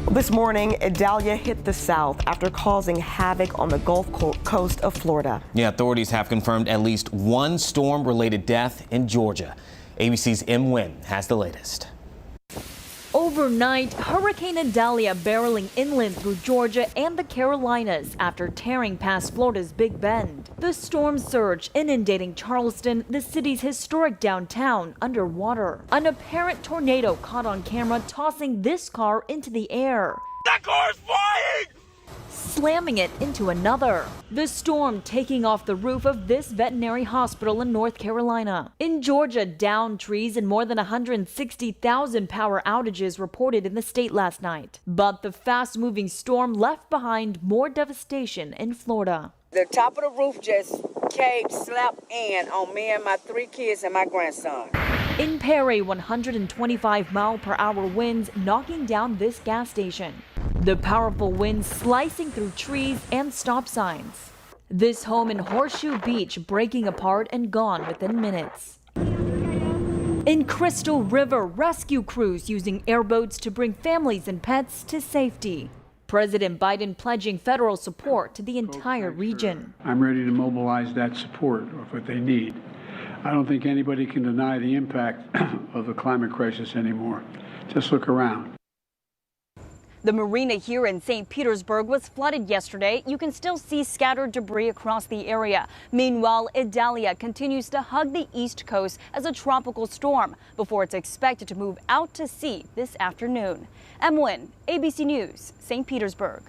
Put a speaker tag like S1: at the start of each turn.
S1: This morning, Idalia hit the south after causing havoc on the Gulf Coast of Florida.
S2: Yeah, authorities have confirmed at least one storm-related death in Georgia. ABC's M. Wynn has the latest.
S3: Overnight, Hurricane Idalia barreling inland through Georgia and the Carolinas after tearing past Florida's Big Bend. The storm surge inundating Charleston, the city's historic downtown, underwater. An apparent tornado caught on camera tossing this car into the air.
S4: That car's flying!
S3: Slamming it into another. The storm taking off the roof of this veterinary hospital in North Carolina. In Georgia, downed trees and more than 160,000 power outages reported in the state last night. But the fast-moving storm left behind more devastation in Florida.
S5: The top of the roof just caved, slapped in on me and my 3 kids and my grandson.
S3: In Perry, 125-mile-per-hour winds knocking down this gas station. The powerful winds slicing through trees and stop signs. This home in Horseshoe Beach breaking apart and gone within minutes. In Crystal River, rescue crews using airboats to bring families and pets to safety. President Biden pledging federal support to the entire region.
S6: I'm ready to mobilize that support of what they need. I don't think anybody can deny the impact of the climate crisis anymore. Just look around.
S7: The marina here in St. Petersburg was flooded yesterday. You can still see scattered debris across the area. Meanwhile, Idalia continues to hug the East Coast as a tropical storm before it's expected to move out to sea this afternoon. M. Wynn, ABC News, St. Petersburg.